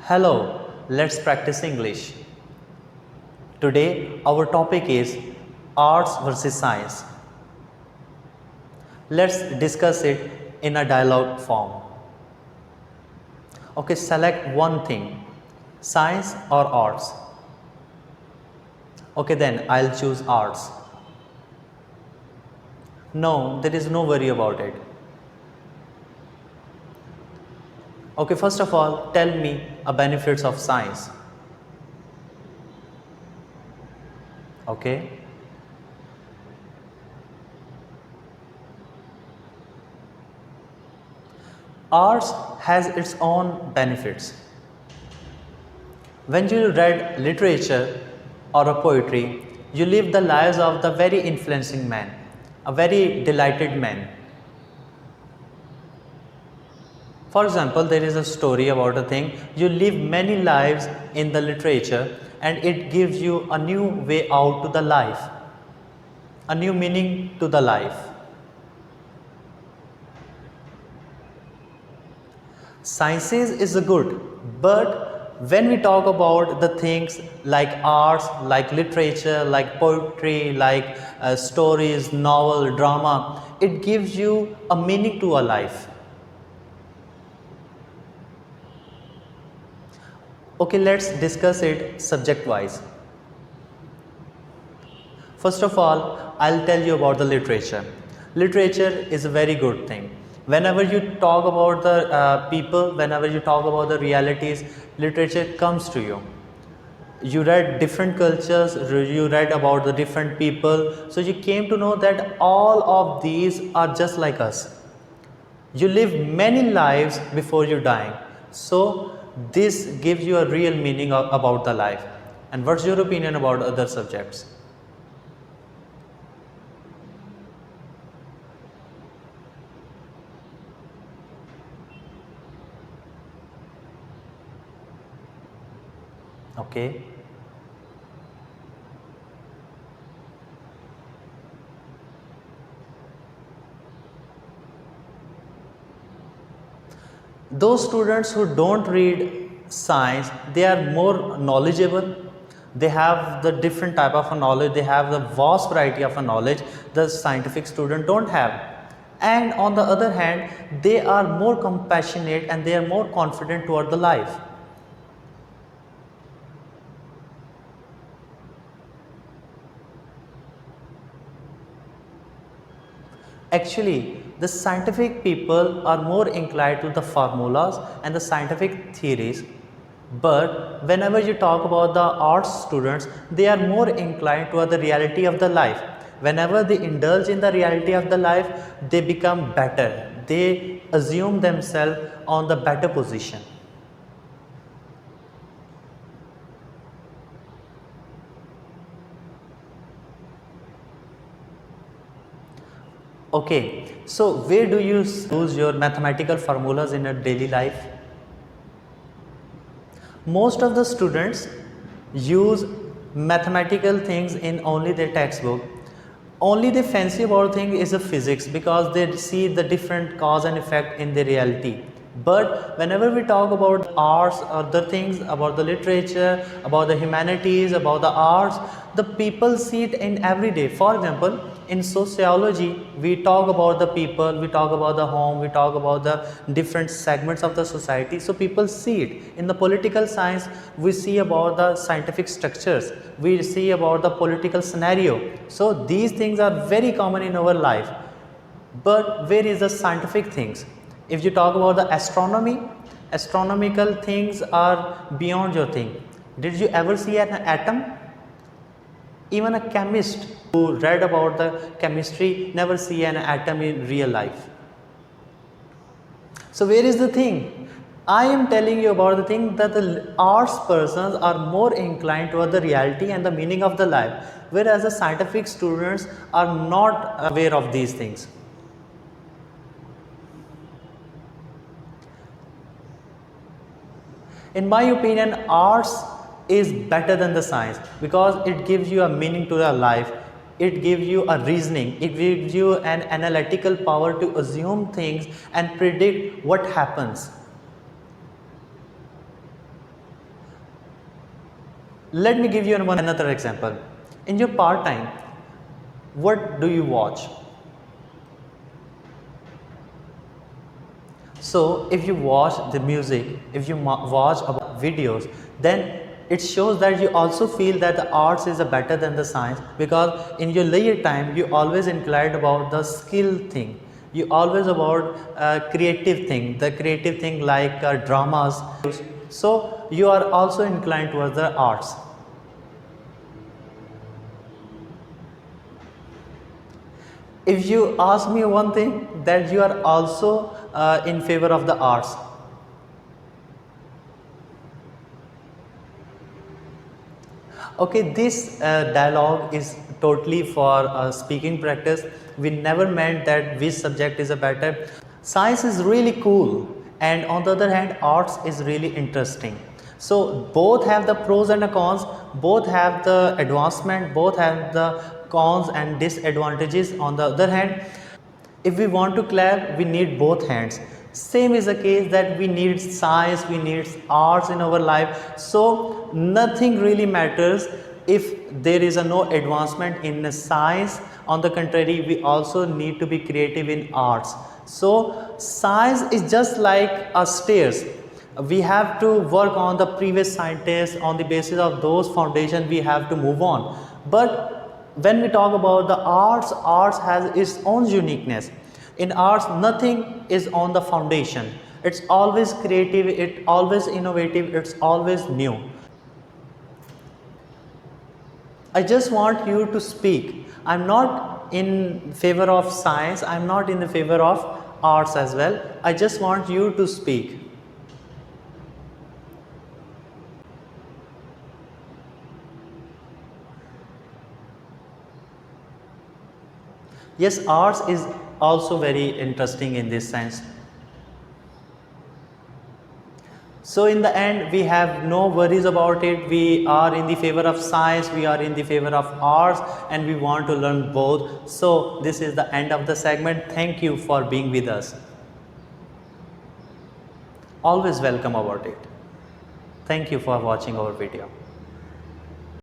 Hello, let's practice English. Today, our topic is arts versus science. Let's discuss it in a dialogue form. Okay, select one thing, science or arts. Okay, then I'll choose arts. No, there is no worry about it. Okay, first of all, tell me a benefits of science. Okay. Arts has its own benefits. When you read literature or a poetry, you live the lives of the very influencing man, a very delighted man. For example, there is a story about a thing, you live many lives in the literature and it gives you a new way out to the life, a new meaning to the life. Sciences is a good, but when we talk about the things like arts, like literature, like poetry, like stories, novel, drama, it gives you a meaning to a life. Okay, let's discuss it subject wise. First of all, I'll tell you about the literature. Literature is a very good thing. Whenever you talk about the people, whenever you talk about the realities, literature comes to you. You read different cultures, you read about the different people, so you came to know that all of these are just like us. You live many lives before you die. So this gives you a real meaning about the life. And what's your opinion about other subjects? Okay. Those students who don't read science, they are more knowledgeable. They have the different type of a knowledge. They have the vast variety of a knowledge the scientific student don't have. And on the other hand, they are more compassionate and they are more confident toward the life. Actually, the scientific people are more inclined to the formulas and the scientific theories, but whenever you talk about the arts students, they are more inclined toward the reality of the life. Whenever they indulge in the reality of the life, they become better. They assume themselves on the better position. Okay, so where do you use your mathematical formulas in your daily life? Most of the students use mathematical things in only their textbook. Only the fancy about thing is the physics because they see the different cause and effect in the reality. But whenever we talk about arts or the things about the literature, about the humanities, about the arts, the people see it in every day. For example, in sociology, we talk about the people, we talk about the home, we talk about the different segments of the society. So people see it. In the political science, we see about the scientific structures, we see about the political scenario. So these things are very common in our life. But where is the scientific things? If you talk about the astronomy, astronomical things are beyond your thing. Did you ever see an atom? Even a chemist who read about the chemistry never see an atom in real life. So where is the thing? I am telling you about the thing that the arts persons are more inclined toward the reality and the meaning of the life, whereas the scientific students are not aware of these things. In my opinion, arts is better than the science because it gives you a meaning to your life. It gives you a reasoning. It gives you an analytical power to assume things and predict what happens. Let me give you another example. In your part time, what do you watch? So if you watch the music, if you watch about videos, then it shows that you also feel that the arts is better than the science, because in your leisure time you always inclined about the skill thing, you always about creative thing like dramas. So you are also inclined towards the arts. If you ask me one thing, that you are also in favor of the arts. Okay, this dialogue is totally for speaking practice. We never meant that which subject is a better. Science is really cool, and on the other hand arts is really interesting. So both have the pros and the cons, both have the advancement, both have the cons and disadvantages. On the other hand, if we want to clap, we need both hands. Same is the case that we need science, we need arts in our life. So nothing really matters if there is no advancement in science. On the contrary, we also need to be creative in arts. So science is just like a stairs. We have to work on the previous scientists, on the basis of those foundations we have to move on. But when we talk about the arts, arts has its own uniqueness. In arts, nothing is on the foundation. It's always creative, it's always innovative, it's always new. I just want you to speak. I'm not in favor of science, I'm not in the favor of arts as well. I just want you to speak. Yes, arts is also very interesting in this sense. So in the end, we have no worries about it. We are in the favor of science, we are in the favor of arts, and we want to learn both. So this is the end of the segment. Thank you for being with us. Always welcome about it. Thank you for watching our video.